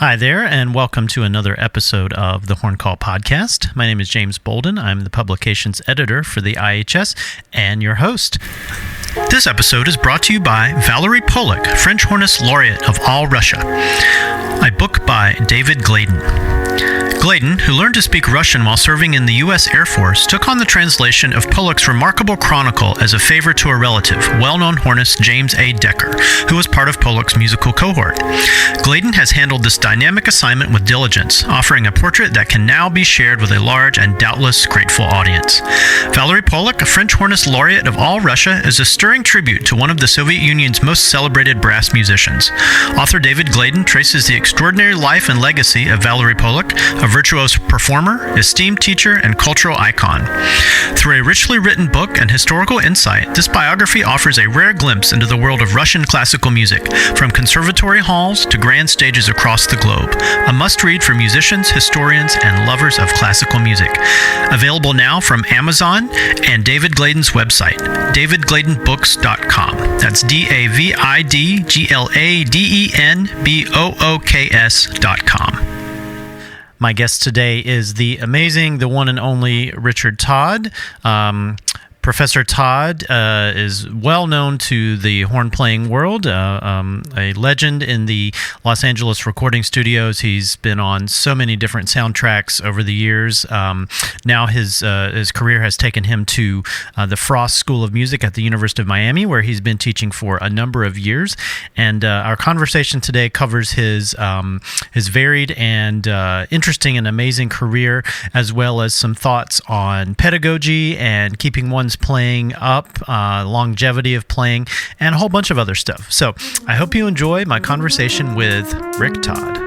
Hi there, and welcome to another episode of the Horn Call Podcast. My name is James Bolden. I'm the publications editor for the IHS and your host. This episode is brought to you by Valery Polak, French Hornist Laureate of All Russia, a book by David Gladen. Gladen, who learned to speak Russian while serving in the U.S. Air Force, took on the translation of Polak's remarkable chronicle as a favor to a relative, well-known hornist James A. Decker, who was part of Polak's musical cohort. Gladen has handled this dynamic assignment with diligence, offering a portrait that can now be shared with a large and doubtless grateful audience. Valery Polak, a French Hornist Laureate of All Russia, is a stirring tribute to one of the Soviet Union's most celebrated brass musicians. Author David Gladen traces the extraordinary life and legacy of Valery Polak, a virtuoso performer, esteemed teacher, and cultural icon. Through a richly written book and historical insight, this biography offers a rare glimpse into the world of Russian classical music, from conservatory halls to grand stages across the globe. A must-read for musicians, historians, and lovers of classical music. Available now from Amazon and David Gladen's website, davidgladenbooks.com. That's davidgladenbooks.com. My guest today is the amazing, the one and only Richard Todd. Professor Todd is well known to the horn-playing world, a legend in the Los Angeles recording studios. He's been on so many different soundtracks over the years. Now his career has taken him to the Frost School of Music at the University of Miami, where he's been teaching for a number of years. And our conversation today covers his varied and interesting and amazing career, as well as some thoughts on pedagogy and keeping one's playing up, longevity of playing, and a whole bunch of other stuff. So I hope you enjoy my conversation with Rick Todd.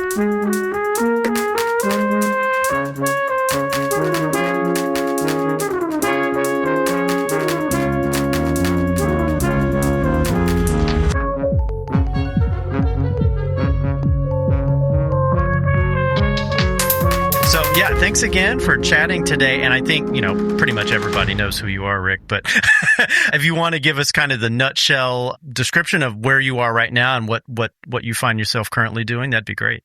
Thanks again for chatting today. And I think, pretty much everybody knows who you are, Rick. But if you want to give us kind of the nutshell description of where you are right now and what you find yourself currently doing, that'd be great.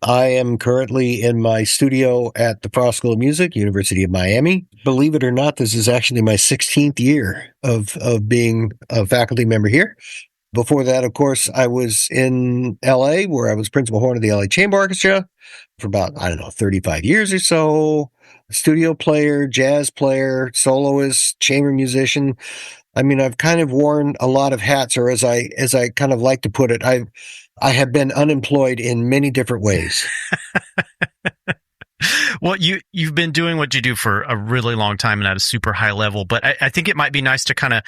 I am currently in my studio at the Frost School of Music, University of Miami. Believe it or not, this is actually my 16th year of being a faculty member here. Before that, of course, I was in L.A., where I was principal horn of the L.A. Chamber Orchestra for about, 35 years or so. Studio player, jazz player, soloist, chamber musician. I mean, I've kind of worn a lot of hats, or as I kind of like to put it, I have been unemployed in many different ways. Well, you've been doing what you do for a really long time and at a super high level, but I think it might be nice to kind of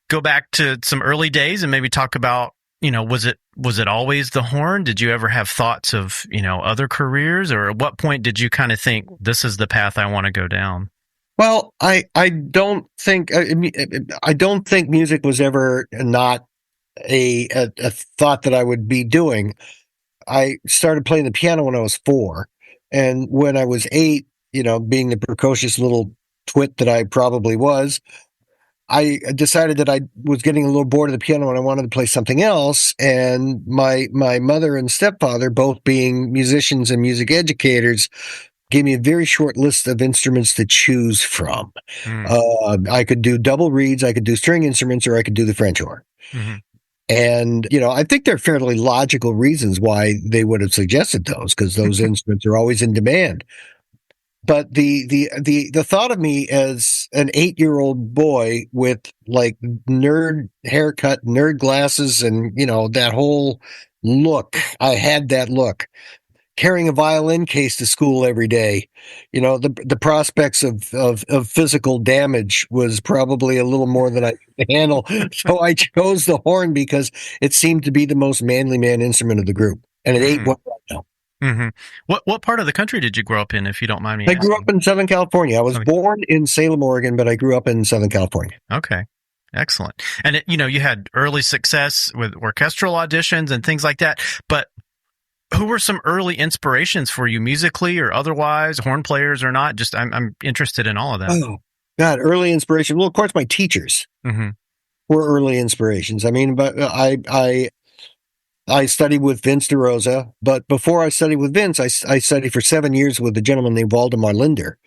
go back to some early days and maybe talk about, was it always the horn? Did you ever have thoughts of, other careers, or at what point did you kind of think this is the path I want to go down? Well, I don't think music was ever not a thought that I would be doing. I started playing the piano when I was 4, and when I was 8, being the precocious little twit that I probably was, I decided that I was getting a little bored of the piano and I wanted to play something else. And my mother and stepfather, both being musicians and music educators, gave me a very short list of instruments to choose from. I could do double reeds, I could do string instruments, or I could do the French horn. Mm-hmm. And, I think there are fairly logical reasons why they would have suggested those, because those instruments are always in demand. But the thought of me as an 8-year-old boy with like nerd haircut, nerd glasses, and that whole look, I had that look. Carrying a violin case to school every day, the prospects of physical damage was probably a little more than I could handle. So I chose the horn because it seemed to be the most manly man instrument of the group, and it ain't what I know. Mm-hmm. What part of the country did you grow up in, if you don't mind me asking? I grew up in Southern California. I was born in Salem, Oregon, but I grew up in Southern California. Okay. Excellent. And, you had early success with orchestral auditions and things like that, but who were some early inspirations for you musically or otherwise, horn players or not? Just, I'm interested in all of that. Oh, God, early inspiration. Well, of course, my teachers were early inspirations. I mean, but I I studied with Vince DeRosa, but before I studied with Vince, I studied for 7 years with a gentleman named Waldemar Linder,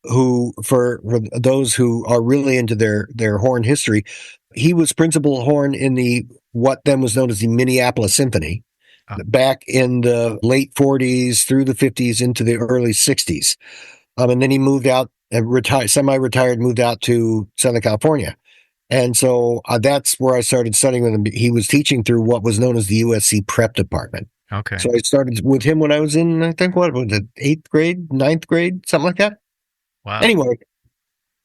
who, for those who are really into their horn history, he was principal horn in the what then was known as the Minneapolis Symphony back in the late 40s through the 50s into the early 60s. And then he moved out, semi-retired, moved out to Southern California. And so that's where I started studying with him. He was teaching through what was known as the USC prep department. Okay. So I started with him when I was in, I think, what was it, 8th grade, 9th grade, something like that. Wow. Anyway,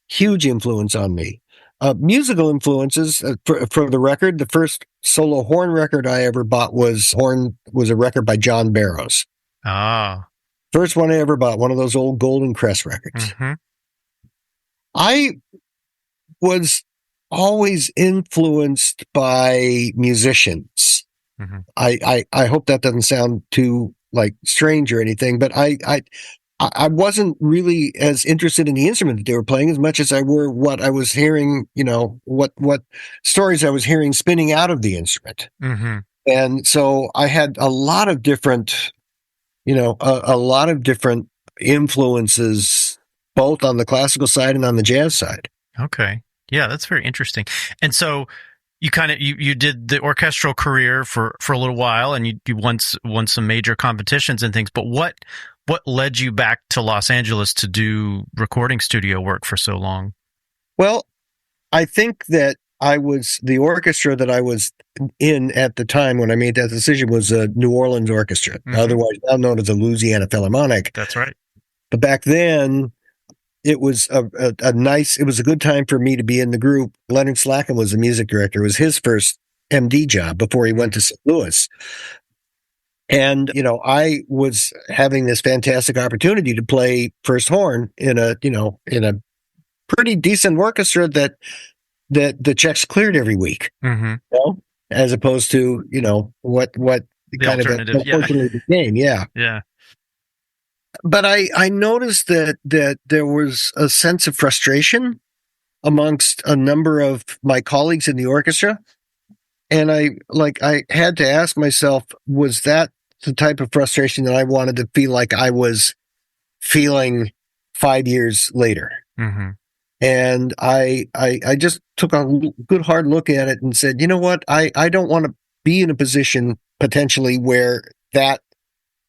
huge influence on me. Musical influences, for the record, the first solo horn record I ever bought was a record by John Barrows. Ah. First one I ever bought, one of those old Golden Crest records. Mm-hmm. I was always influenced by musicians. Mm-hmm. I hope that doesn't sound too like strange or anything, but I wasn't really as interested in the instrument that they were playing as much as I were what I was hearing, what stories I was hearing spinning out of the instrument. Mm-hmm. And so I had a lot of different, a lot of different influences, both on the classical side and on the jazz side. Okay. Yeah, that's very interesting. And so you kind of you did the orchestral career for a little while, and you won some major competitions and things. But what led you back to Los Angeles to do recording studio work for so long? Well, I think that the orchestra that I was in at the time when I made that decision was a New Orleans orchestra, mm-hmm. otherwise now known as the Louisiana Philharmonic. That's right. But back then, it was it was a good time for me to be in the group. Leonard Slacken was the music director. It was his first MD job before he went to St. Louis. And, I was having this fantastic opportunity to play first horn in a pretty decent orchestra that the checks cleared every week, mm-hmm. As opposed to, what the kind alternative, of unfortunately became. Yeah. Yeah. But I noticed that there was a sense of frustration amongst a number of my colleagues in the orchestra. And I had to ask myself, was that the type of frustration that I wanted to feel like I was feeling 5 years later? Mm-hmm. And I just took a good hard look at it and said, you know what? I don't want to be in a position potentially where that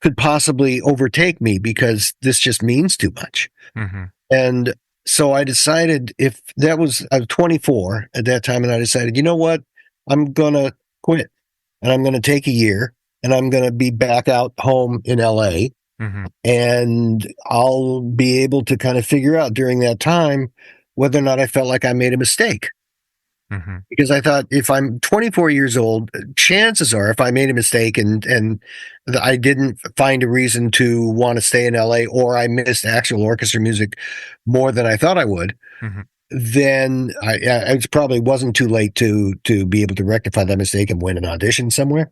could possibly overtake me because this just means too much. Mm-hmm. And so I decided I was 24 at that time, and I decided, you know what? I'm going to quit, and I'm going to take a year, and I'm going to be back out home in LA. Mm-hmm. And I'll be able to kind of figure out during that time whether or not I felt like I made a mistake. Mm-hmm. Because I thought if I'm 24 years old, chances are if I made a mistake and I didn't find a reason to want to stay in LA, or I missed actual orchestra music more than I thought I would, mm-hmm. then it probably wasn't too late to be able to rectify that mistake and win an audition somewhere.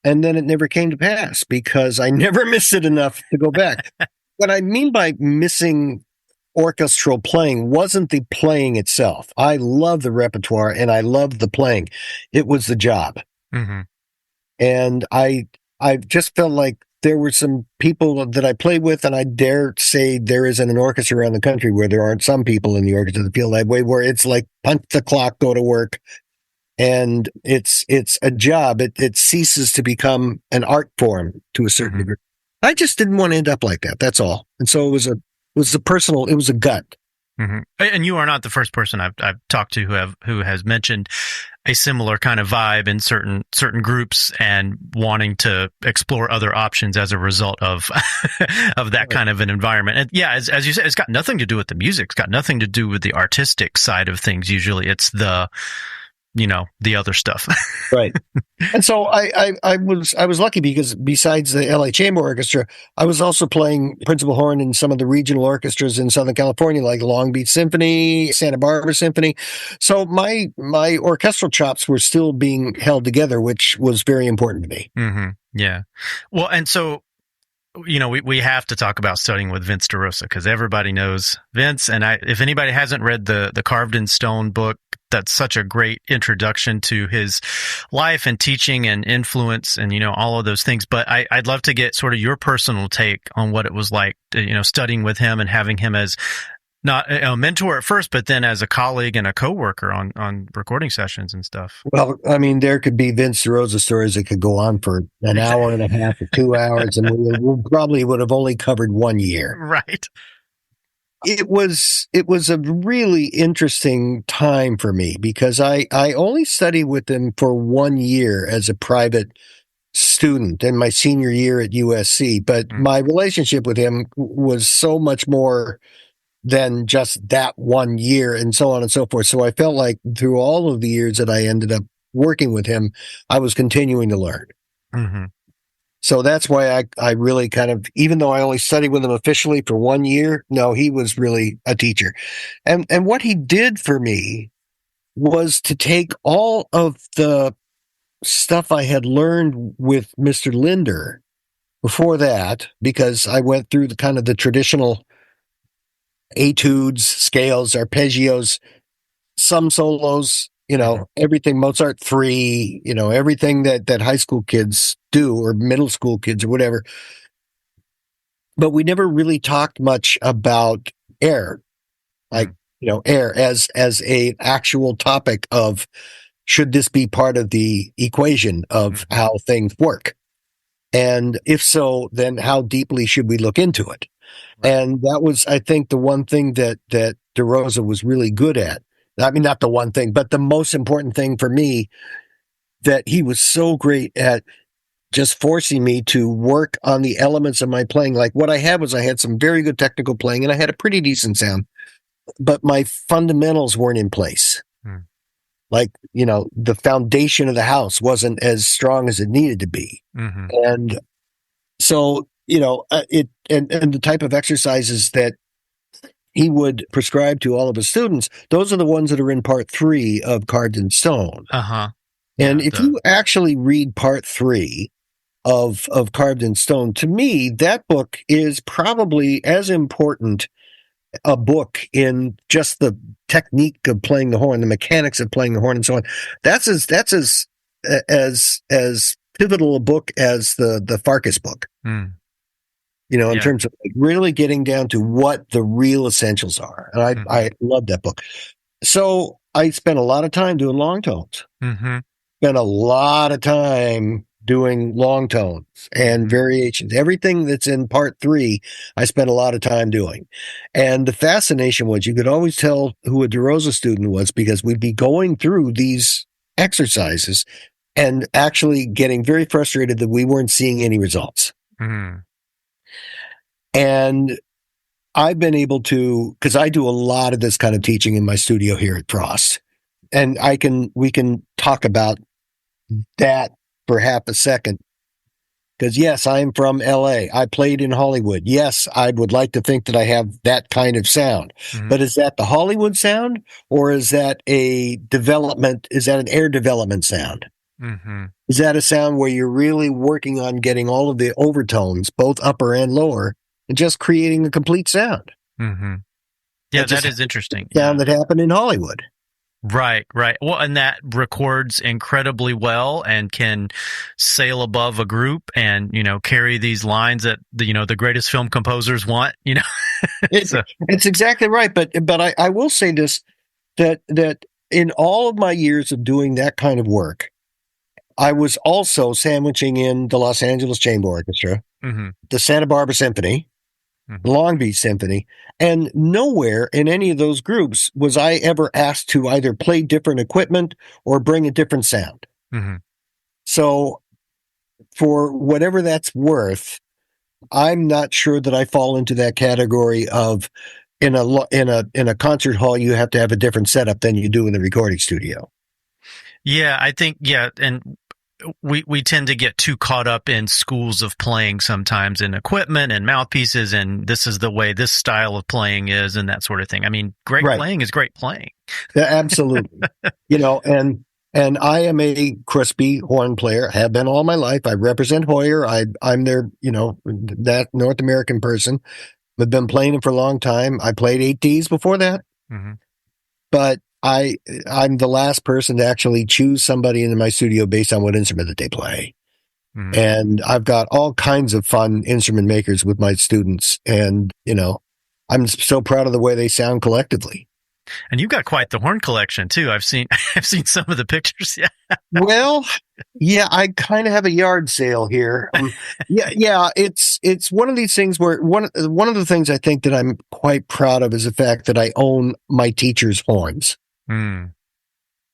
And then it never came to pass because I never missed it enough to go back. What I mean by missing orchestral playing wasn't the playing itself. I love the repertoire and I love the playing. It was the job. Mm-hmm. And I just felt like there were some people that I played with, and I dare say there isn't an orchestra around the country where there aren't some people in the orchestra that feel that way, where it's like punch the clock, go to work. And it's a job. It ceases to become an art form to a certain degree. I just didn't want to end up like that. That's all. And so it was a gut. Mm-hmm. And you are not the first person I've talked to who has mentioned a similar kind of vibe in certain groups and wanting to explore other options as a result of of that kind of an environment. And yeah, as you said, it's got nothing to do with the music. It's got nothing to do with the artistic side of things. Usually, it's the other stuff. Right. And so I was lucky because besides the LA Chamber Orchestra, I was also playing principal horn in some of the regional orchestras in Southern California, like Long Beach Symphony, Santa Barbara Symphony. So my orchestral chops were still being held together, which was very important to me. Mm-hmm. Yeah. Well, and so, we have to talk about studying with Vince DeRosa because everybody knows Vince. And if anybody hasn't read the Carved in Stone book, that's such a great introduction to his life and teaching and influence and, all of those things. But I'd love to get sort of your personal take on what it was like, studying with him and having him as not a mentor at first, but then as a colleague and a coworker on recording sessions and stuff. Well, I mean, there could be Vince DeRosa stories that could go on for an hour and a half or 2 hours, and we probably would have only covered 1 year. Right. It was a really interesting time for me because I only studied with him for 1 year as a private student in my senior year at USC, but my relationship with him was so much more than just that 1 year and so on and so forth. So I felt like through all of the years that I ended up working with him, I was continuing to learn. Mm-hmm. So that's why I really kind of, even though I only studied with him officially for 1 year, no, he was really a teacher. And what he did for me was to take all of the stuff I had learned with Mr. Linder before that, because I went through the kind of the traditional etudes, scales, arpeggios, some solos, everything Mozart 3, everything that high school kids do or middle school kids or whatever. But we never really talked much about air, air as a actual topic of should this be part of the equation of how things work? And if so, then how deeply should we look into it? And that was, I think, the one thing that DeRosa was really good at. I mean, not the one thing, but the most important thing for me, that he was so great at just forcing me to work on the elements of my playing. Like what I had was I had some very good technical playing and I had a pretty decent sound, but my fundamentals weren't in place. Like, the foundation of the house wasn't as strong as it needed to be. Mm-hmm. And so, and the type of exercises that he would prescribe to all of his students, those are the ones that are in part 3 of Carved in Stone. Uh-huh. And if you actually read part 3 of Carved in Stone, to me, that book is probably as important a book in just the technique of playing the horn, the mechanics of playing the horn, and so on. That's as pivotal a book as the Farkas book. In terms of really getting down to what the real essentials are. And I love that book. So I spent a lot of time doing long tones. Spent a lot of time doing long tones and variations. Everything that's in part 3, I spent a lot of time doing. And the fascination was you could always tell who a DeRosa student was because we'd be going through these exercises and actually getting very frustrated that we weren't seeing any results. And I've been able to, because I do a lot of this kind of teaching in my studio here at Frost, and we can talk about that for half a second. Because yes, I'm from LA. I played in Hollywood. Yes, I would like to think that I have that kind of sound. But is that the Hollywood sound, or is that an air development sound? Is that a sound where you're really working on getting all of the overtones, both upper and lower, and just creating a complete sound? Yeah, that is interesting. Sound that happened in Hollywood. Right. Well, and that records incredibly well and can sail above a group and, carry these lines that the greatest film composers want, It's exactly right. But I will say this, that in all of my years of doing that kind of work, I was also sandwiching in the Los Angeles Chamber Orchestra, the Santa Barbara Symphony, the Long Beach Symphony, and nowhere in any of those groups was I ever asked to either play different equipment or bring a different sound. So for whatever that's worth, I'm not sure that I fall into that category of in a concert hall, you have to have a different setup than you do in the recording studio. Yeah, I think, and we tend to get too caught up in schools of playing sometimes, in equipment and mouthpieces, and this is the way this style of playing is, and that sort of thing. I mean, great playing is great playing. Yeah, absolutely. And I am a crispy horn player, have been all my life. I represent Hoyer. I'm their, that North American person. I've been playing them for a long time. I played 8Ds before that. But I'm the last person to actually choose somebody in my studio based on what instrument that they play. Mm. And I've got all kinds of fun instrument makers with my students. And, I'm so proud of the way they sound collectively. And you've got quite the horn collection too. I've seen some of the pictures. Yeah. Well, yeah, I kind of have a yard sale here. Yeah, it's one of these things where one of the things I think that I'm quite proud of is the fact that I own my teacher's horns. Mm.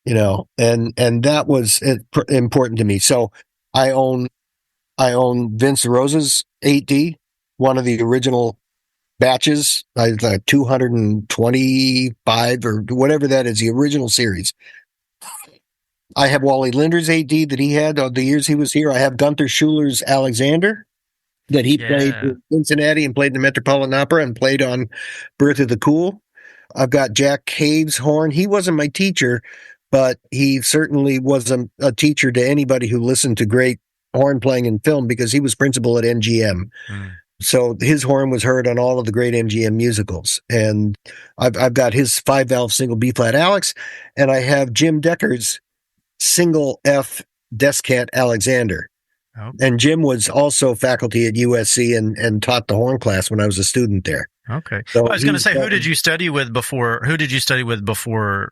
And that was important to me. So I own Vince DeRosa's 8D, one of the original batches, 225 or whatever that is, the original series. I have Wally Linder's 8D that he had the years he was here. I have Gunther Schuller's Alexander that he played in Cincinnati and played in the Metropolitan Opera and played on Birth of the Cool. I've got Jack Cave's horn. He wasn't my teacher, but he certainly was a teacher to anybody who listened to great horn playing in film because he was principal at MGM. Mm. So his horn was heard on all of the great MGM musicals. And I've got his 5-valve single B-flat Alex, and I have Jim Decker's single F Descant Alexander. Oh. And Jim was also faculty at USC and taught the horn class when I was a student there. Okay. So I was going to say, who did you study with before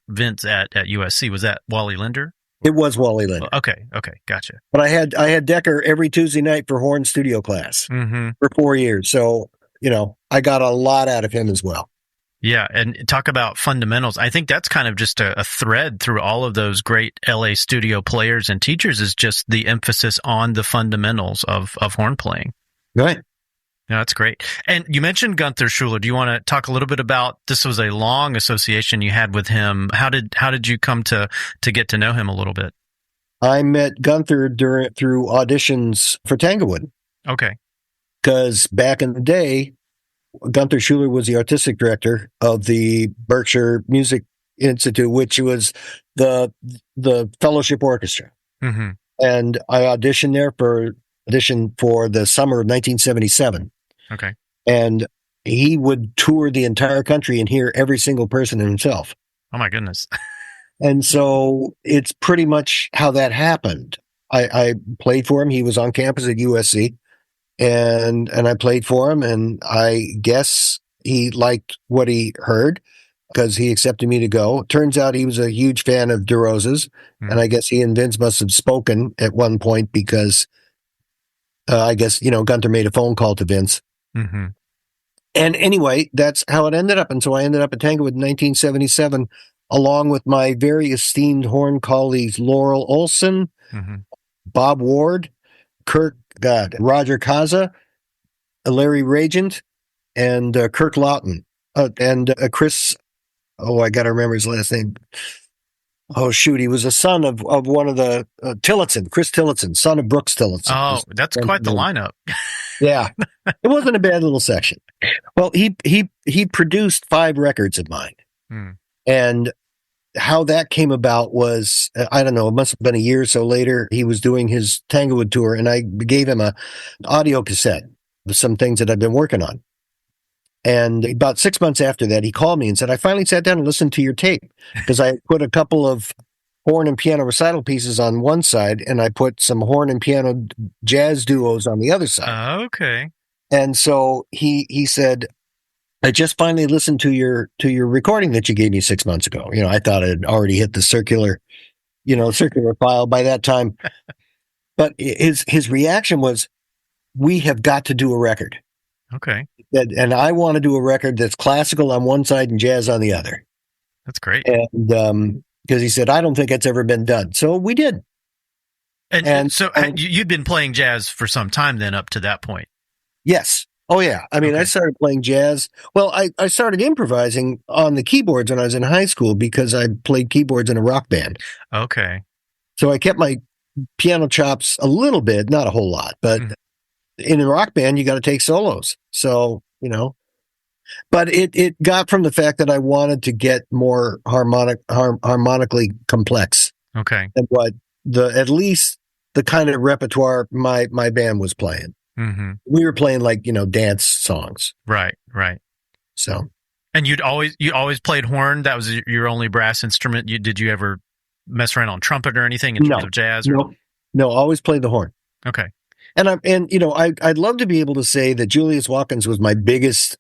Vince at USC? Was that Wally Linder? It was Wally Linder. Okay, gotcha. But I had Decker every Tuesday night for horn studio class for 4 years. So, I got a lot out of him as well. Yeah, and talk about fundamentals. I think that's kind of just a thread through all of those great LA studio players and teachers is just the emphasis on the fundamentals of horn playing. Right. No, that's great. And you mentioned Gunther Schuller. Do you want to talk a little bit about, this was a long association you had with him. How did you come to get to know him a little bit? I met Gunther through auditions for Tanglewood. Okay. Because back in the day, Gunther Schuller was the artistic director of the Berkshire Music Institute, which was the fellowship orchestra. Mm-hmm. And I auditioned there for the summer of 1977. Okay. And he would tour the entire country and hear every single person himself. Oh my goodness. And so it's pretty much how that happened. I played for him. He was on campus at USC and I played for him, and I guess he liked what he heard because he accepted me to go. Turns out he was a huge fan of DeRosa's, and I guess he and Vince must have spoken at one point because I guess, Gunther made a phone call to Vince. Mm-hmm. And anyway, that's how it ended up. And so I ended up at Tanglewood in 1977, along with my very esteemed horn colleagues, Laurel Olson, Bob Ward, Roger Kaza, Larry Regent, and Kirk Lawton, and Chris. Oh, I got to remember his last name. Oh, shoot. He was a son of one of the Tillotson, Chris Tillotson, son of Brooks Tillotson. Oh, that's quite the lineup. Yeah. It wasn't a bad little section. Well, he produced 5 records of mine. And how that came about was, I don't know, it must have been a year or so later. He was doing his Tanglewood tour, and I gave him an audio cassette with some things that I've been working on. And about 6 months after that, he called me and said, I finally sat down and listened to your tape because I put a couple of horn and piano recital pieces on one side, and I put some horn and piano jazz duos on the other side. Okay. And so he said, I just finally listened to your recording that you gave me 6 months ago. I thought it had already hit the circular file by that time. But his reaction was, we have got to do a record. Okay. And I want to do a record that's classical on one side and jazz on the other. That's great. And because he said, I don't think it's ever been done. So we did. And so you'd been playing jazz for some time then up to that point. Yes. Oh, yeah. I mean, okay. I started playing jazz. Well, I started improvising on the keyboards when I was in high school because I played keyboards in a rock band. Okay. So I kept my piano chops a little bit, not a whole lot, but in a rock band, you got to take solos. So, but it got from the fact that I wanted to get more harmonically complex. Okay. And at least the kind of repertoire my band was playing. Mm-hmm. We were playing dance songs. Right. So And you always played horn? That was your only brass instrument? Did you ever mess around on trumpet or anything in terms No, of jazz? Or? no, no. Always played the horn. Okay. And I'd love to be able to say that Julius Watkins was my biggest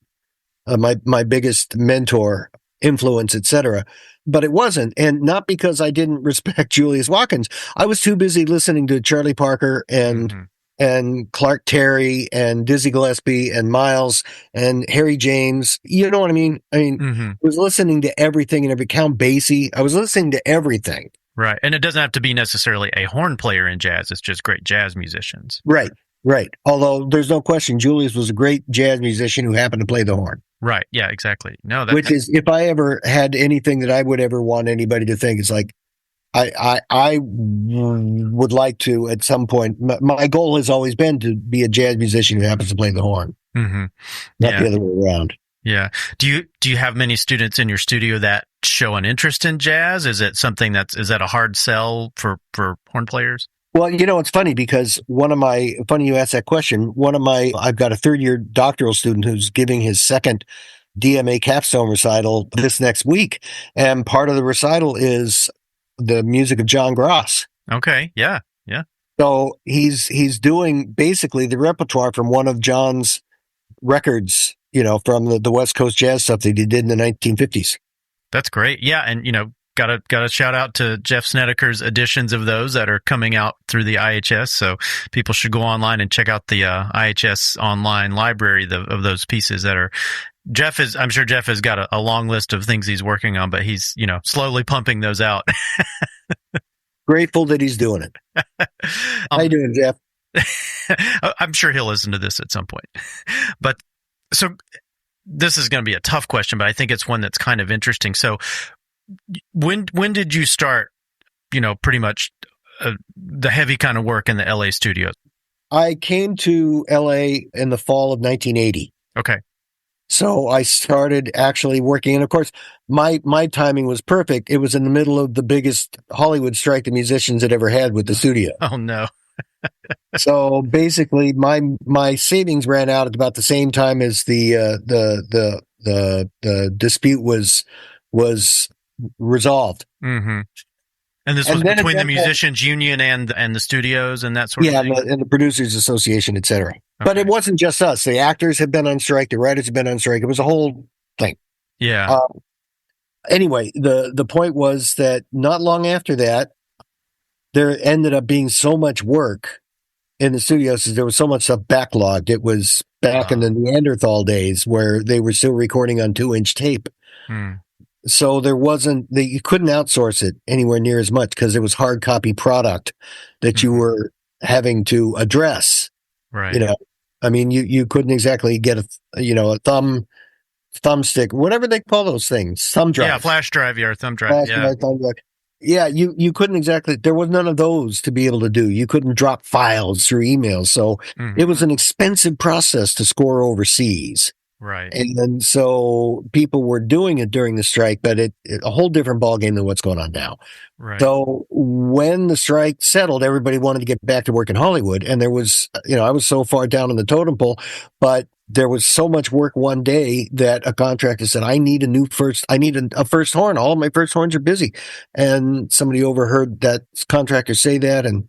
my biggest mentor, influence, etc. But it wasn't, and not because I didn't respect Julius Watkins. I was too busy listening to Charlie Parker and Clark Terry and Dizzy Gillespie and Miles and Harry James. You know what I mean? I was listening to everything and every Count Basie. I was listening to everything. Right. And it doesn't have to be necessarily a horn player in jazz. It's just great jazz musicians. Right. Right. Although there's no question, Julius was a great jazz musician who happened to play the horn. Right. Yeah, exactly. No, Which is, if I ever had anything that I would ever want anybody to think, it's like, I would like to, at some point, my goal has always been to be a jazz musician who happens to play the horn. Not the other way around. Yeah. Do you have many students in your studio that show an interest in jazz? Is it something is that a hard sell for horn players? Well, it's funny because funny you asked that question. I've got a third-year doctoral student who's giving his second DMA capstone recital this next week. And part of the recital is the music of John Graas. Okay. Yeah. Yeah. So he's doing basically the repertoire from one of John's records, from the West Coast jazz stuff that he did in the 1950s. That's great. Yeah. And, Got to shout out to Jeff Snedeker's editions of those that are coming out through the IHS. So people should go online and check out the IHS online library of those pieces that are. I'm sure Jeff has got a long list of things he's working on, but he's slowly pumping those out. Grateful that he's doing it. How you doing, Jeff? I'm sure he'll listen to this at some point. But so this is going to be a tough question, but I think it's one that's kind of interesting. So. When did you start, pretty much the heavy kind of work in the LA studios? I came to LA in the fall of 1980. Okay. So I started actually working, and of course, my timing was perfect. It was in the middle of the biggest Hollywood strike the musicians had ever had with the studio. Oh no. So basically, my savings ran out at about the same time as the dispute was resolved. Mm-hmm. And this was between the musicians union and the studios and that sort of thing? Yeah, and the producers association, etc. Okay. But it wasn't just us. The actors had been on strike. The writers had been on strike. It was a whole thing. Yeah. Anyway, the point was that not long after that, there ended up being so much work in the studios. There was so much stuff backlogged. It was back in the Neanderthal days where they were still recording on 2-inch tape. So you couldn't outsource it anywhere near as much because it was hard copy product that you were having to address. Right. You couldn't exactly get a thumbstick, whatever they call those things, thumb drive. Yeah, flash drive, or thumb drive. Thumb drive. Yeah, you couldn't exactly, there was none of those to be able to do. You couldn't drop files through emails. So it was an expensive process to score overseas. Right. And so people were doing it during the strike, but a whole different ballgame than what's going on now. Right. So when the strike settled, everybody wanted to get back to work in Hollywood. And there was, I was so far down in the totem pole, but there was so much work one day that a contractor said, I need a first horn. All of my first horns are busy. And somebody overheard that contractor say that and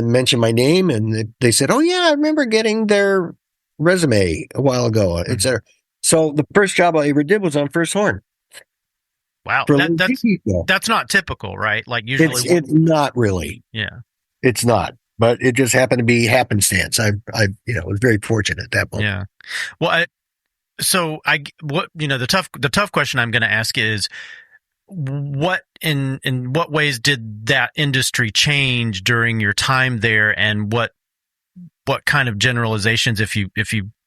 mention my name. And they said, oh yeah, I remember getting their resume a while ago, etc. So the first job I ever did was on first horn. Wow, that's not typical, right? Like usually, it's not really. Yeah, it's not. But it just happened to be happenstance. I was very fortunate at that point. Yeah. Well, the tough question I'm going to ask is, what in what ways did that industry change during your time there, and what kind of generalizations, if you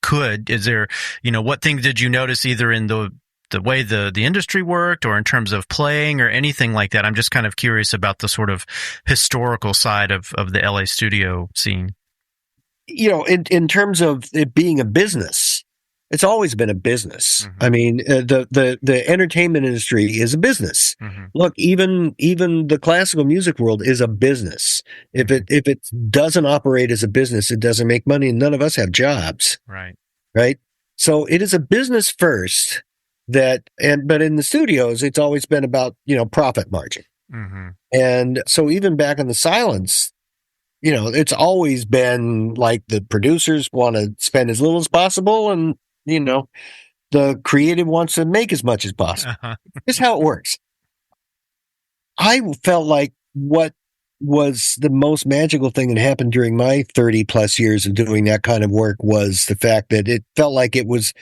could, is there, what things did you notice either in the way the industry worked or in terms of playing or anything like that? I'm just kind of curious about the sort of historical side of the LA studio scene. In terms of it being a business, it's always been a business. Mm-hmm. I mean, the entertainment industry is a business. Mm-hmm. Look, even the classical music world is a business. If it doesn't operate as a business, it doesn't make money, and none of us have jobs. Right. Right. So it is a business first, but in the studios, it's always been about, profit margin. Mm-hmm. And so even back in the silence, it's always been like the producers want to spend as little as possible, and, the creative wants to make as much as possible. Uh-huh. It's how it works. I felt like what was the most magical thing that happened during my 30 plus years of doing that kind of work was the fact that it felt like it was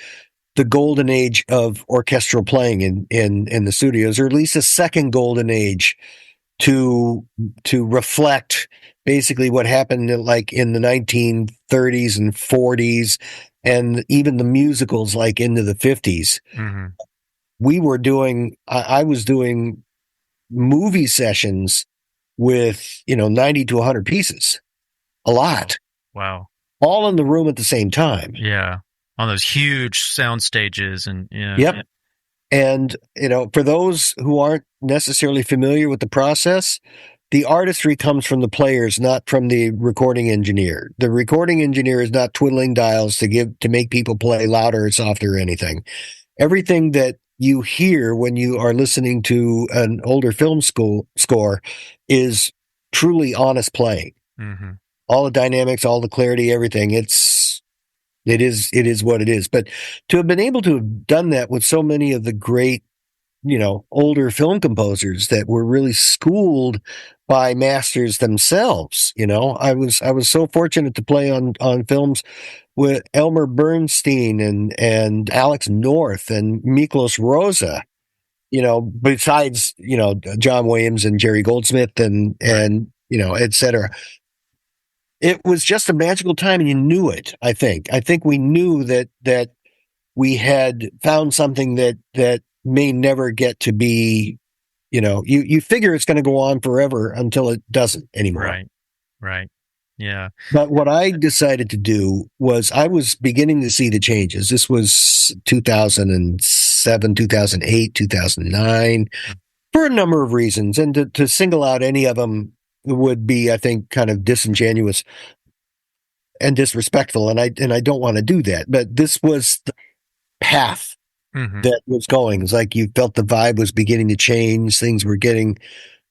the golden age of orchestral playing in the studios, or at least a second golden age to reflect basically what happened like in the 1930s and 40s, and even the musicals like into the 50s. Mm-hmm. I was doing movie sessions with 90 to 100 pieces, a lot. Wow. All in the room at the same time. Yeah, on those huge sound stages. And Yep. And for those who aren't necessarily familiar with the process, the artistry comes from the players, not from the recording engineer. The recording engineer is not twiddling dials to make people play louder or softer or anything. Everything that you hear when you are listening to an older film score is truly honest playing. Mm-hmm. All the dynamics, all the clarity, everything. It is what it is. But to have been able to have done that with so many of the great, older film composers that were really schooled by masters themselves, I was so fortunate to play on films with Elmer Bernstein and Alex North and Miklos Rosa, besides, John Williams and Jerry Goldsmith and et cetera. It was just a magical time, and you knew it. I think we knew that we had found something that may never get to be, you figure it's going to go on forever until it doesn't anymore. Right. Yeah. But what I decided to do was I was beginning to see the changes. This was 2007, 2008, 2009, for a number of reasons. And to single out any of them would be, I think, kind of disingenuous and disrespectful. And I don't want to do that. But this was the path that was going. It's like you felt the vibe was beginning to change. Things were getting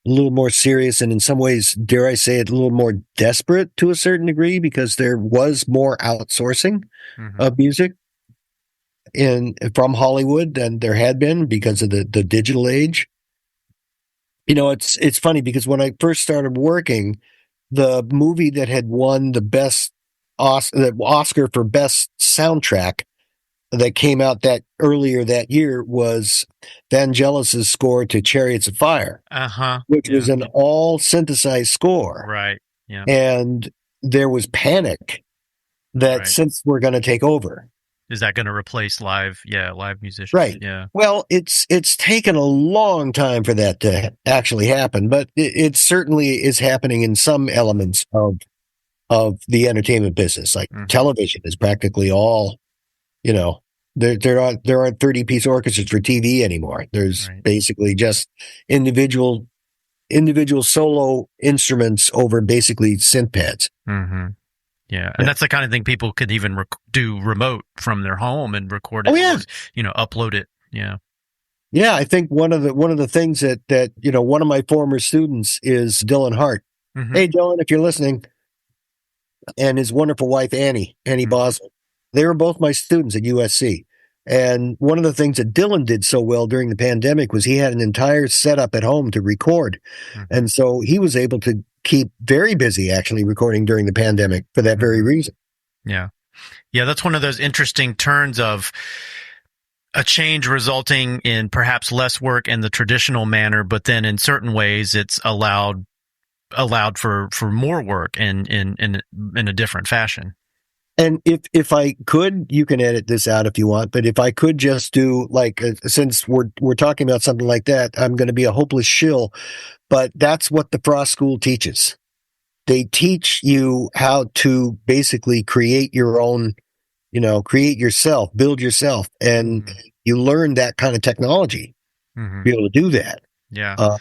a little more serious, and in some ways, dare I say it, a little more desperate to a certain degree, because there was more outsourcing of music from Hollywood than there had been because of the digital age. It's funny because when I first started working, the movie that had won the Oscar for best soundtrack that came out earlier that year was Vangelis's score to Chariots of Fire, which was an all synthesized score. Right. Yeah. And there was panic that synths were going to take over. Is that going to replace live musicians? Right. Yeah. Well, it's taken a long time for that to actually happen, but it certainly is happening in some elements of the entertainment business. Like television is practically all, there aren't 30-piece orchestras for TV anymore. There's basically just individual solo instruments over basically synth pads. Mm-hmm. Yeah, and that's the kind of thing people could even do remote from their home and record it. Oh yeah, upload it. Yeah, yeah. I think one of the things that one of my former students is Dylan Hart. Mm-hmm. Hey, Dylan, if you're listening, and his wonderful wife Annie Boswell. They were both my students at USC. And one of the things that Dylan did so well during the pandemic was he had an entire setup at home to record. And so he was able to keep very busy actually recording during the pandemic for that very reason. Yeah. Yeah, that's one of those interesting turns of a change resulting in perhaps less work in the traditional manner, but then in certain ways it's allowed for more work in a different fashion. And if I could, you can edit this out if you want, but if I could just do since we're talking about something like that, I'm going to be a hopeless shill, but that's what the Frost School teaches. They teach you how to basically create your own, create yourself, build yourself, and you learn that kind of technology to be able to do that. Yeah.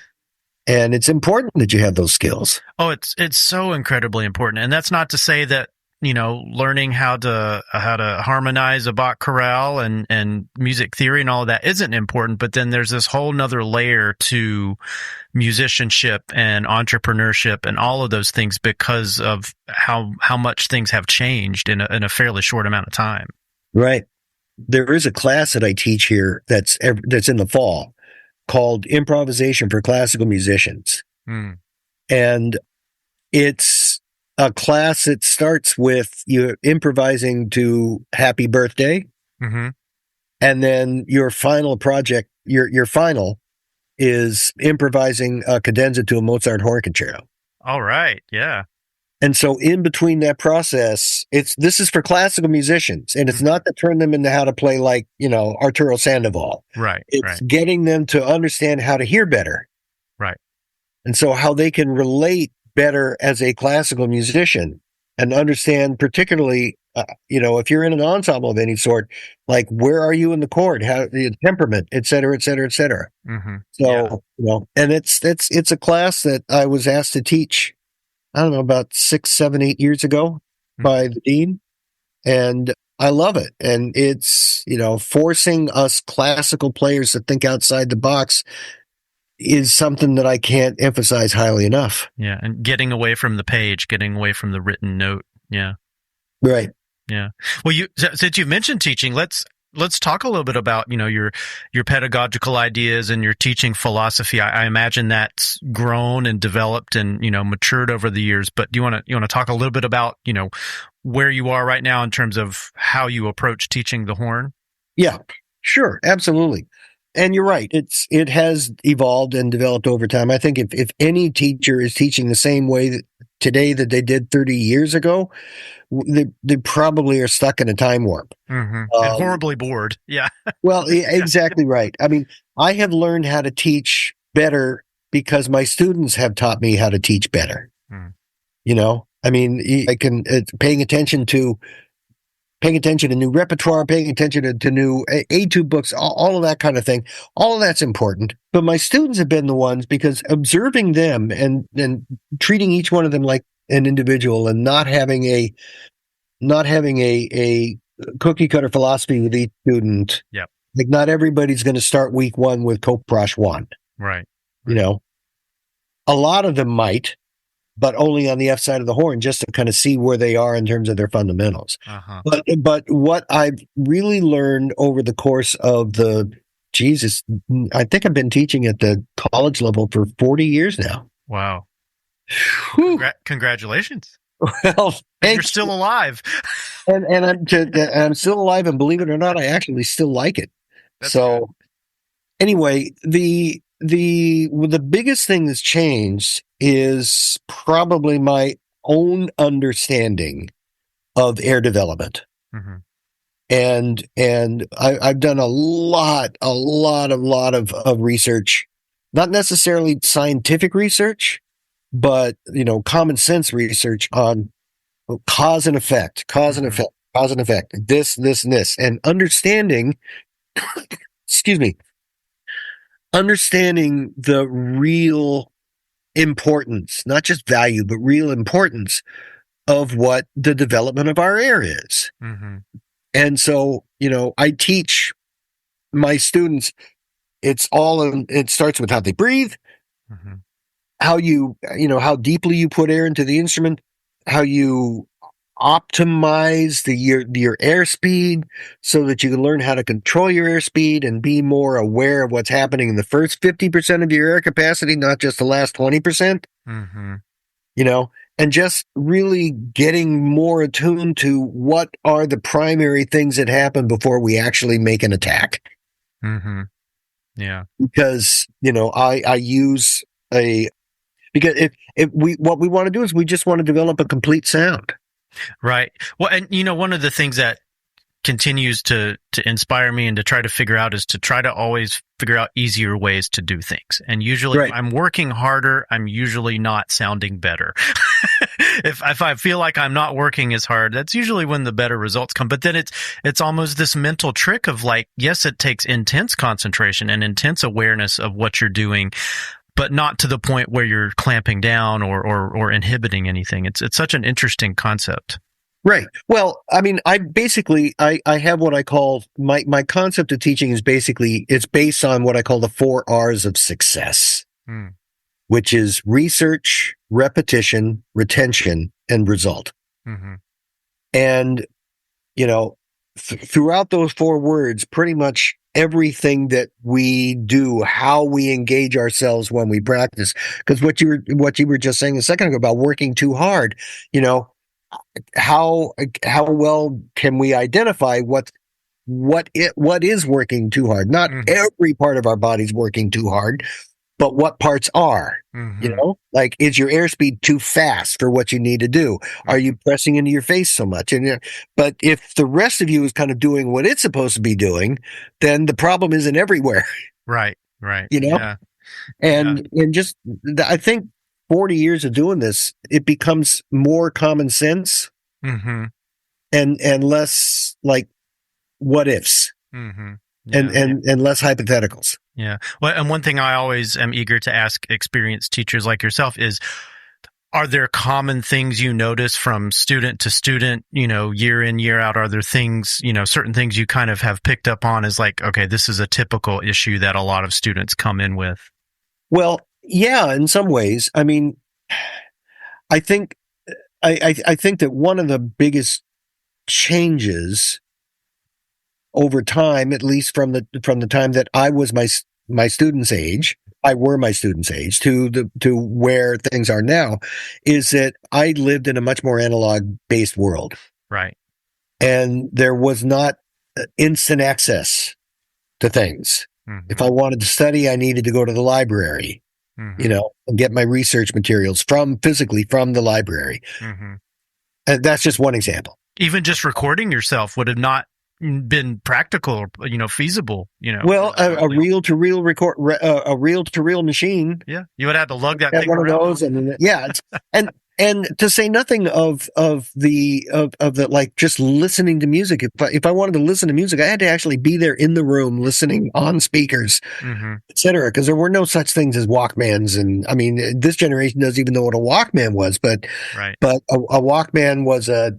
And it's important that you have those skills. Oh, it's so incredibly important. And that's not to say that learning how to harmonize a Bach chorale and music theory and all of that isn't important, but then there's this whole nother layer to musicianship and entrepreneurship and all of those things because of how much things have changed in a fairly short amount of time. Right. There is a class that I teach here that's in the fall called Improvisation for Classical Musicians. And it's a class that starts with you improvising to Happy Birthday. And then your final project, your final is improvising a cadenza to a Mozart horn concerto. All right. Yeah. And so in between that process, this is for classical musicians, and it's not to turn them into how to play like, Arturo Sandoval. Right. It's getting them to understand how to hear better. Right. And so how they can relate better as a classical musician and understand particularly, if you're in an ensemble of any sort, like where are you in the chord, how the temperament, et cetera, et cetera, et cetera. So, and it's a class that I was asked to teach, I don't know, about 6, 7, 8 years ago by the dean. And I love it. And it's, forcing us classical players to think outside the box is something that I can't emphasize highly enough. Yeah. And getting away from the page, getting away from the written note. Yeah. Right. Yeah. Well, since you mentioned teaching, let's talk a little bit about, your pedagogical ideas and your teaching philosophy. I imagine that's grown and developed and, matured over the years, but do you want to talk a little bit about, where you are right now in terms of how you approach teaching the horn? Yeah, sure. Absolutely. And you're right. It has evolved and developed over time. I think if any teacher is teaching the same way today that they did 30 years ago, they probably are stuck in a time warp. And horribly bored. Yeah. Well, exactly right. I mean, I have learned how to teach better because my students have taught me how to teach better. I mean, I can paying attention to new repertoire, paying attention to new etude books, all of that kind of thing. All of that's important. But my students have been the ones, because observing them and treating each one of them like an individual and not having a cookie cutter philosophy with each student. Yep. Like not everybody's going to start week 1 with Coprash 1. Right. A lot of them might, but only on the F side of the horn, just to kind of see where they are in terms of their fundamentals. But what I've really learned over the course of I think I've been teaching at the college level for 40 years now. Wow. Congratulations. Well, you're still alive. and I'm still alive, and believe it or not, I actually still like it. That's good. Anyway, the biggest thing that's changed is probably my own understanding of air development. And I've done a lot of research, not necessarily scientific research, but common sense research on cause and effect, this, and this, and understanding, understanding the real importance, not just value, but real importance of what the development of our air is. And so, I teach my students, it starts with how they breathe, how how deeply you put air into the instrument, how you optimize your airspeed so that you can learn how to control your airspeed and be more aware of what's happening in the first 50% of your air capacity, not just the last 20%. And just really getting more attuned to what are the primary things that happen before we actually make an attack. Yeah. Because, I use because what we want to do is we just want to develop a complete sound. Right. Well, and one of the things that continues to inspire me and to try to figure out is to try to always figure out easier ways to do things. And usually if I'm working harder, I'm usually not sounding better. If I feel like I'm not working as hard, that's usually when the better results come. But then it's almost this mental trick of like, yes, it takes intense concentration and intense awareness of what you're doing, but not to the point where you're clamping down or inhibiting anything. It's such an interesting concept. Right. Well, I mean, I have what I call my concept of teaching is basically, it's based on what I call the 4 R's of success, which is research, repetition, retention, and result. Mm-hmm. And, you know, throughout those 4 words, pretty much everything that we do, how we engage ourselves when we practice, because what you were just saying a second ago about working too hard, you know, how well can we identify what is working too hard? Not every part of our body's working too hard, but what parts are. You know, like, is your airspeed too fast for what you need to do? Are you pressing into your face so much? And but if the rest of you is kind of doing what it's supposed to be doing, then the problem isn't everywhere. Right. You know, Yeah. and just I think 40 years of doing this, it becomes more common sense and less like what ifs and less hypotheticals. Yeah. Well, and one thing I always am eager to ask experienced teachers like yourself is, are there common things you notice from student to student, you know, year in, year out? Are there things, you know, certain things you kind of have picked up on as like, okay, this is a typical issue that a lot of students come in with? Well, yeah, in some ways. I mean, I think I think that one of the biggest changes over time, at least from the time that I was my students' age, to where things are now, is that I lived in a much more analog based world. Right. And there was not instant access to things. If I wanted to study, I needed to go to the library, you know, and get my research materials physically from the library. And that's just one example. Even just recording yourself would have not been practical or, you know, feasible, you know. Well, a reel-to-reel a reel-to-reel machine. Yeah, you would have to lug that thing one around. Of those, and yeah, and to say nothing of the like just listening to music. If I wanted to listen to music, I had to actually be there in the room listening on speakers, etc. Because there were no such things as Walkmans, and I mean, this generation doesn't even know what a Walkman was, but a Walkman was a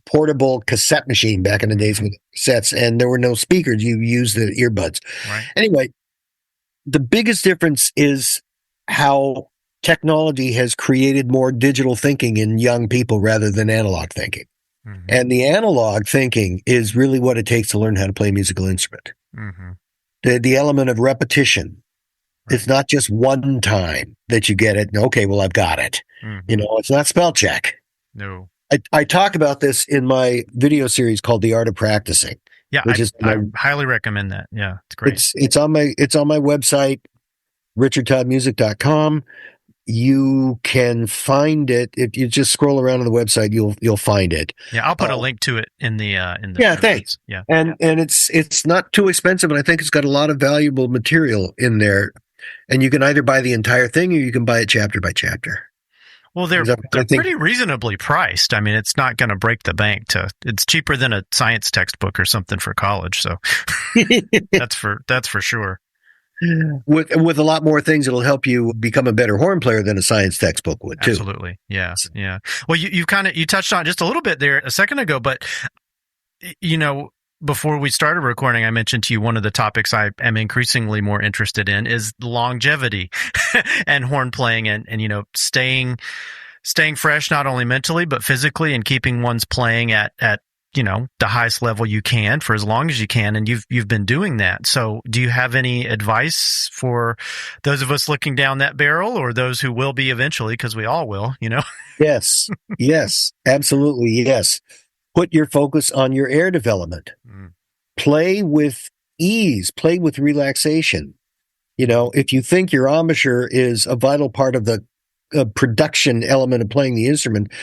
portable cassette machine back in the days with cassettes, and there were no speakers. You used the earbuds. Right. Anyway, the biggest difference is how technology has created more digital thinking in young people rather than analog thinking. And the analog thinking is really what it takes to learn how to play a musical instrument. The element of repetition. It's not just one time that you get it and, okay, well, I've got it. You know, it's not spell check. No. I talk about this in my video series called The Art of Practicing. Yeah, I highly recommend that. Yeah, it's great. It's on my website, richardtoddmusic.com. You can find it if you just scroll around on the website. You'll find it. Yeah, I'll put a link to it in the thanks. Yeah, and it's not too expensive, and I think it's got a lot of valuable material in there. And you can either buy the entire thing or you can buy it chapter by chapter. Well, they're pretty reasonably priced. I mean, it's not going to break the bank. It's cheaper than a science textbook or something for college. So that's for sure. With a lot more things, it'll help you become a better horn player than a science textbook would too. Absolutely. Yeah. Yeah. Well, you touched on it just a little bit there a second ago, but you know, before we started recording, I mentioned to you one of the topics I am increasingly more interested in is longevity and horn playing and you know, staying fresh, not only mentally, but physically, and keeping one's playing at, you know, the highest level you can for as long as you can. And you've been doing that. So do you have any advice for those of us looking down that barrel, or those who will be eventually, because we all will, you know? Yes, absolutely. Yes. Put your focus on your air development. Play with ease, play with relaxation. You know, if you think your embouchure is a vital part of the production element of playing the instrument,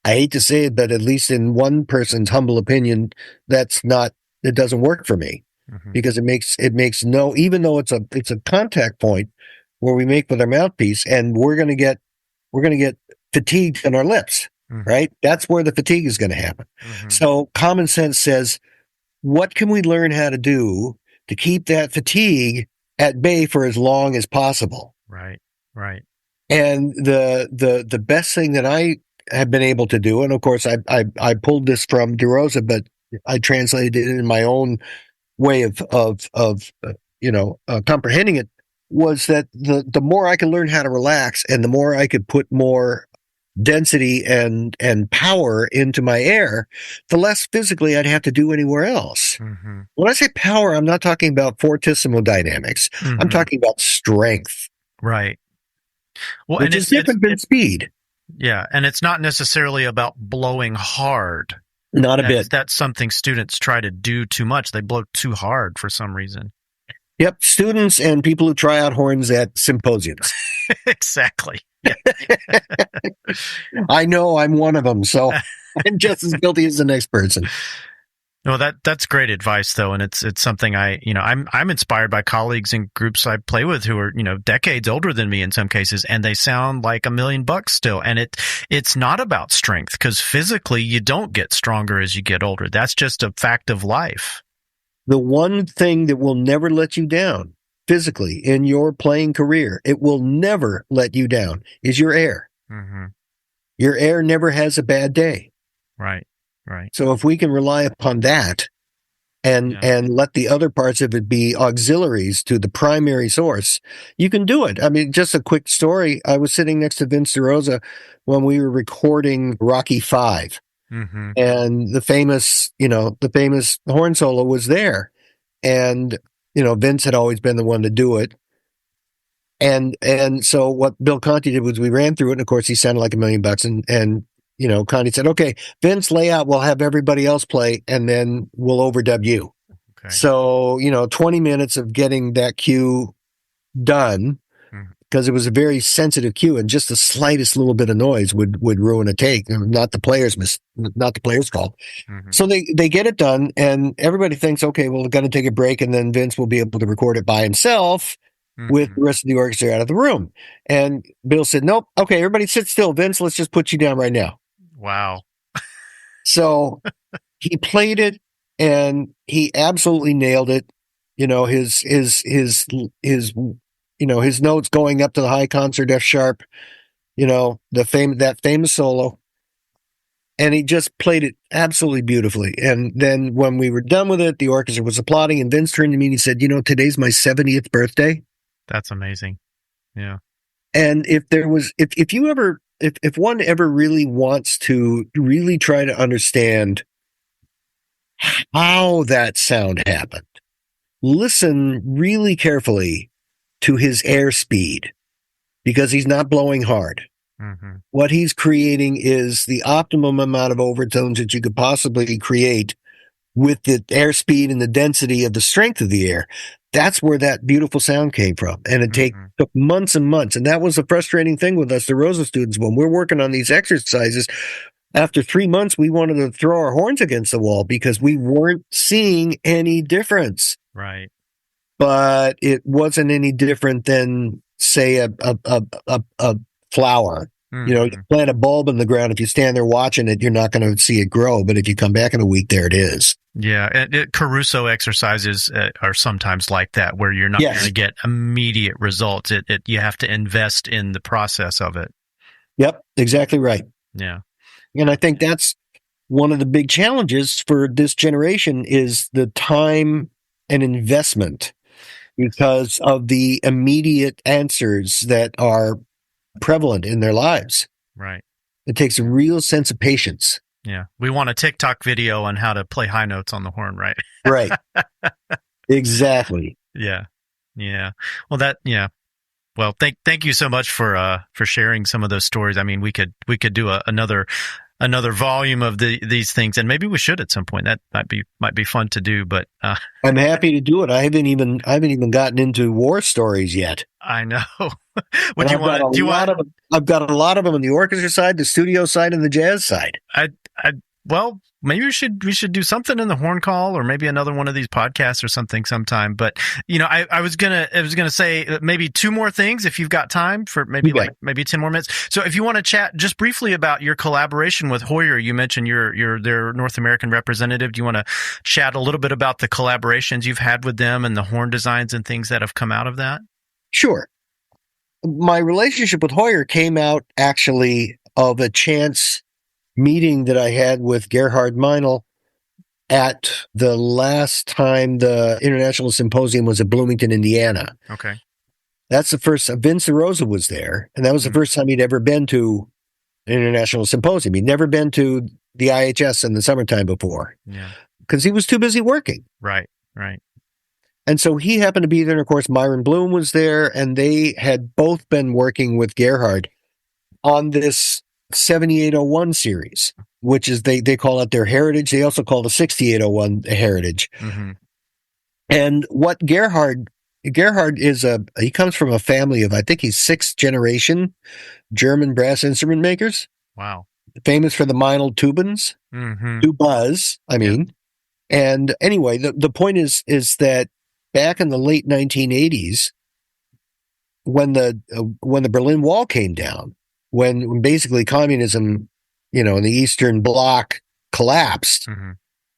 I hate to say it, but at least in one person's humble opinion, it doesn't work for me, because it makes no, even though it's a contact point where we make with our mouthpiece, and we're going to get fatigued in our lips. Right? That's where the fatigue is going to happen. So common sense says, what can we learn how to do to keep that fatigue at bay for as long as possible? Right. And the best thing that have been able to do. And of course, I pulled this from DeRosa, but I translated it in my own way of comprehending it. Was that the more I could learn how to relax, and the more I could put more density and power into my air, the less physically I'd have to do anywhere else. Mm-hmm. When I say power, I'm not talking about fortissimo dynamics. Mm-hmm. I'm talking about strength. Right. Well, which is different than speed. Yeah, and it's not necessarily about blowing hard. Not a bit. That's something students try to do too much. They blow too hard for some reason. Yep, students and people who try out horns at symposiums. Exactly. Yeah. I know I'm one of them, so I'm just as guilty as the next person. No, that's great advice though, and it's something I'm inspired by colleagues and groups I play with who are, decades older than me in some cases, and they sound like $1,000,000 still. And it's not about strength, because physically you don't get stronger as you get older. That's just a fact of life. The one thing that will never let you down physically in your playing career, it will never let you down, is your air. Mm-hmm. Your air never has a bad day. Right. So if we can rely upon that and let the other parts of it be auxiliaries to the primary source, you can do it. I mean, just a quick story. I was sitting next to Vince DeRosa when we were recording Rocky V. Mm-hmm. And the famous horn solo was there. And, Vince had always been the one to do it. And so what Bill Conti did was we ran through it. And of course he sounded like $1,000,000 and Conti said, okay, Vince, lay out, we'll have everybody else play and then we'll overdub you. Okay. So, 20 minutes of getting that cue done, because it was a very sensitive cue, and just the slightest little bit of noise would ruin a take. Not the player's fault. Mm-hmm. So they get it done, and everybody thinks, okay, well, we're going to take a break, and then Vince will be able to record it by himself with the rest of the orchestra out of the room. And Bill said, nope, okay, everybody sit still. Vince, let's just put you down right now. Wow. So he played it, and he absolutely nailed it. His notes going up to the high concert F sharp, that famous solo. And he just played it absolutely beautifully. And then when we were done with it, the orchestra was applauding, and Vince turned to me and he said, today's my 70th birthday. That's amazing. Yeah. And if one ever really wants to really try to understand how that sound happened, listen really carefully to his airspeed, because he's not blowing hard. Mm-hmm. What he's creating is the optimum amount of overtones that you could possibly create with the airspeed and the density of the strength of the air. That's where that beautiful sound came from. And it took months and months. And that was the frustrating thing with us, the DeRosa students, when we're working on these exercises. After 3 months, we wanted to throw our horns against the wall because we weren't seeing any difference. Right. But it wasn't any different than, say, a flower. Mm-hmm. You plant a bulb in the ground. If you stand there watching it, you're not going to see it grow. But if you come back in a week, there it is. Yeah. And Caruso exercises are sometimes like that, where you're not going to get immediate results. You have to invest in the process of it. Yep, exactly right. Yeah. And I think that's one of the big challenges for this generation is the time and investment, because of the immediate answers that are prevalent in their lives. Right. It takes a real sense of patience. Yeah. We want a TikTok video on how to play high notes on the horn, right? Right. Exactly. Yeah. Yeah. Well, Well, thank you so much for sharing some of those stories. I mean, we could do another volume of these things, and maybe we should at some point. That might be fun to do. But I'm happy to do it. I haven't even gotten into war stories yet. I know. I've got a lot of them on the orchestra side, the studio side, and the jazz side. Well, maybe we should do something in the horn call, or maybe another one of these podcasts or something sometime. But I was gonna say maybe 2 more things if you've got time for maybe 10 more minutes. So if you want to chat just briefly about your collaboration with Hoyer, you mentioned you're their North American representative. Do you want to chat a little bit about the collaborations you've had with them and the horn designs and things that have come out of that? Sure. My relationship with Hoyer came out actually of a chance meeting that I had with Gerhard Meinl at the last time the International Symposium was at Bloomington, Indiana. Okay. That's the first. Vince DeRosa was there, and that was the first time he'd ever been to an International Symposium. He'd never been to the IHS in the summertime before. Yeah. Because he was too busy working. Right. And so he happened to be there, and of course Myron Bloom was there, and they had both been working with Gerhard on this 7801 series, which is they call it their heritage. They also call the 6801 a heritage. Mm-hmm. And what Gerhard is he comes from a family of, I think he's 6th generation German brass instrument makers. Wow. Famous for the Meinl Tubas, Tubas, I mean. Yep. And anyway, the point is that back in the late 1980s, when the Berlin Wall came down, when basically communism, in the Eastern Bloc collapsed,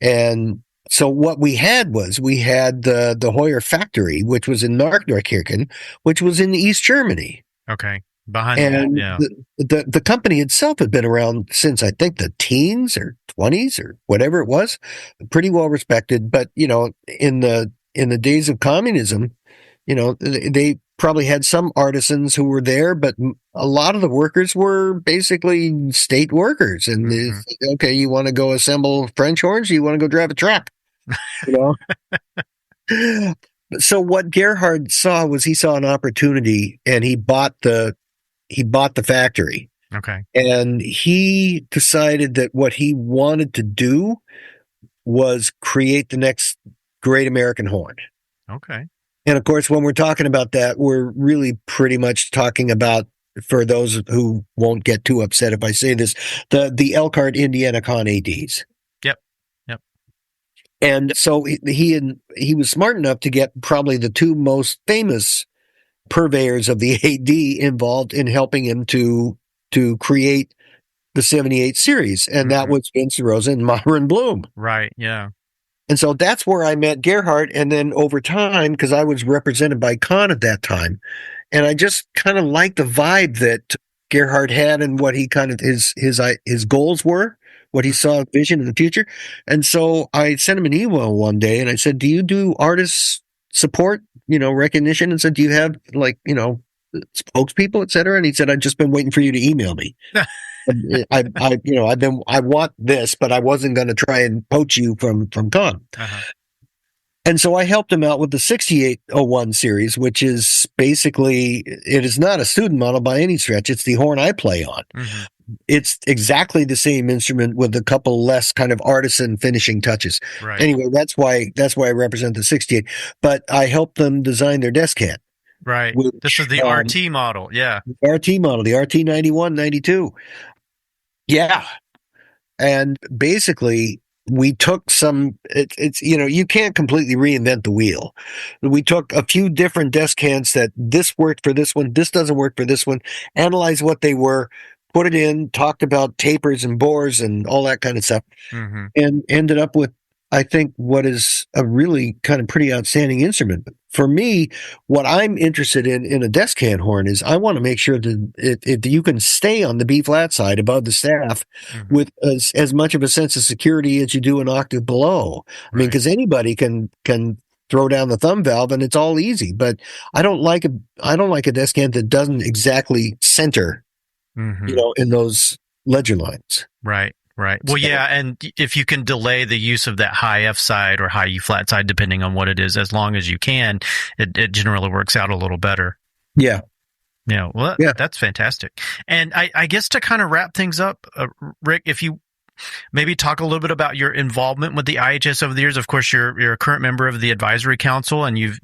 and so what we had the Heuer factory, which was in Narkirchen, which was in East Germany. Okay. Behind and yeah. the company itself had been around since I think the teens or 20s or whatever it was, pretty well respected. But in the days of communism, they probably had some artisans who were there, but a lot of the workers were basically state workers. And okay, you want to go assemble French horns? You want to go drive a truck? So what Gerhard saw was he saw an opportunity, and he bought the factory. Okay. And he decided that what he wanted to do was create the next great American horn. Okay. And of course, when we're talking about that, we're really pretty much talking about, for those who won't get too upset if I say this, the Elkhart Indiana Con ADs. Yep. And so he was smart enough to get probably the two most famous purveyors of the AD involved in helping him to create the 78 series. And that was Vince DeRosa and Myron Bloom. Right. Yeah. And so that's where I met Gerhard. And then over time, because I was represented by Con at that time, and I just kind of liked the vibe that Gerhard had and what he kind of his goals were, what he saw vision in the future. And so I sent him an email one day, and I said, "Do you do artist support, recognition?" And said, "Do you have spokespeople, et cetera?" And he said, "I've just been waiting for you to email me." I want this, but I wasn't going to try and poach you from Con. And so I helped him out with the 6801 series, which is basically, it is not a student model by any stretch. It's the horn I play on. It's exactly the same instrument with a couple less kind of artisan finishing touches. Right. Anyway, that's why I represent the 68. But I helped them design their desk hat. Right. This is the RT model. Yeah. The RT model, the RT 91, 92. Yeah. And basically, we took it's you can't completely reinvent the wheel. We took a few different desk hands that this worked for this one, this doesn't work for this one, analyzed what they were, put it in, talked about tapers and bores and all that kind of stuff, and ended up with, I think, what is a really kind of pretty outstanding instrument. For me, what I'm interested in a desk hand horn is I want to make sure that you can stay on the B flat side above the staff with as much of a sense of security as you do an octave below. I mean, because anybody can throw down the thumb valve and it's all easy. But I don't like a desk hand that doesn't exactly center, in those ledger lines. Right. Right. Well, yeah, and if you can delay the use of that high F side or high E flat side, depending on what it is, as long as you can, it generally works out a little better. Yeah. Yeah. Well, that's fantastic. And I guess to kind of wrap things up, Rick, if you maybe talk a little bit about your involvement with the IHS over the years. Of course, you're a current member of the advisory council, and you've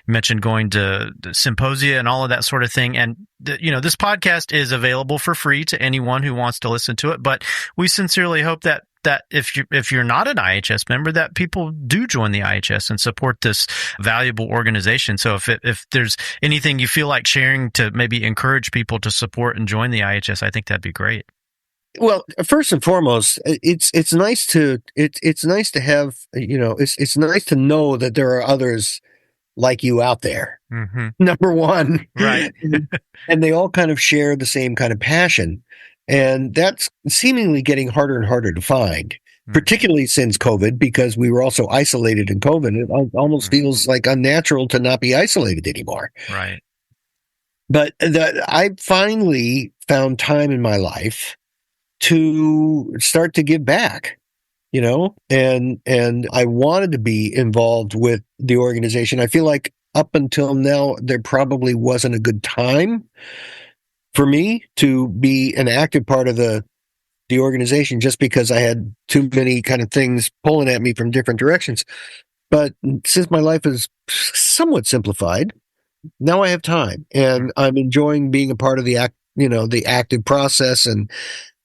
mentioned going to symposia and all of that sort of thing. And this podcast is available for free to anyone who wants to listen to it. But we sincerely hope that if you're not an IHS member, that people do join the IHS and support this valuable organization. So if there's anything you feel like sharing to maybe encourage people to support and join the IHS, I think that'd be great. Well, first and foremost, it's nice to have, it's nice to know that there are others like you out there. Number one, right? And they all kind of share the same kind of passion. And that's seemingly getting harder and harder to find, particularly since COVID, because we were also isolated in COVID. It almost feels like unnatural to not be isolated anymore. Right. But I finally found time in my life to start to give back, and I wanted to be involved with the organization. I feel like up until now, there probably wasn't a good time for me to be an active part of the organization, just because I had too many kind of things pulling at me from different directions. But since my life is somewhat simplified, now I have time, and I'm enjoying being a part of the active process and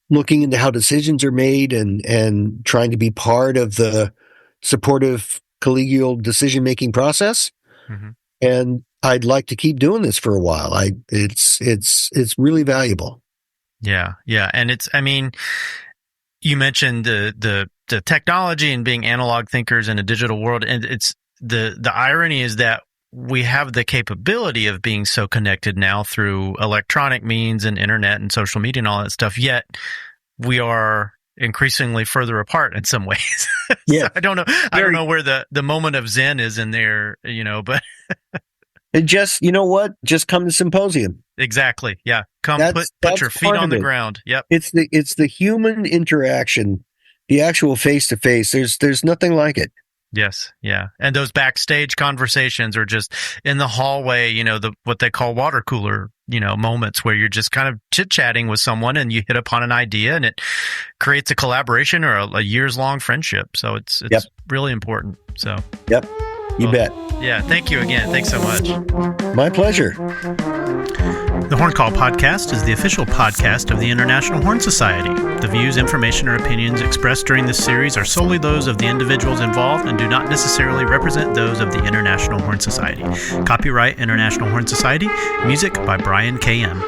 looking into how decisions are made and trying to be part of the supportive collegial decision-making process. Mm-hmm. And I'd like to keep doing this for a while. It's really valuable. Yeah. Yeah. And you mentioned the technology and being analog thinkers in a digital world. And it's the irony is that we have the capability of being so connected now through electronic means and internet and social media and all that stuff. Yet we are increasingly further apart in some ways. Yeah. I don't know where the moment of Zen is in there, but it just, just come to symposium. Exactly. Yeah. Come put your feet on the ground. Yep. It's the human interaction, the actual face to face. There's nothing like it. Yes. Yeah. And those backstage conversations are just in the hallway, what they call water cooler, moments where you're just kind of chit chatting with someone and you hit upon an idea and it creates a collaboration or a years long friendship. So it's really important. So, yep. You bet. Yeah. Thank you again. Thanks so much. My pleasure. The Horn Call Podcast is the official podcast of the International Horn Society. The views, information, or opinions expressed during this series are solely those of the individuals involved and do not necessarily represent those of the International Horn Society. Copyright International Horn Society. Music by Brian K.M.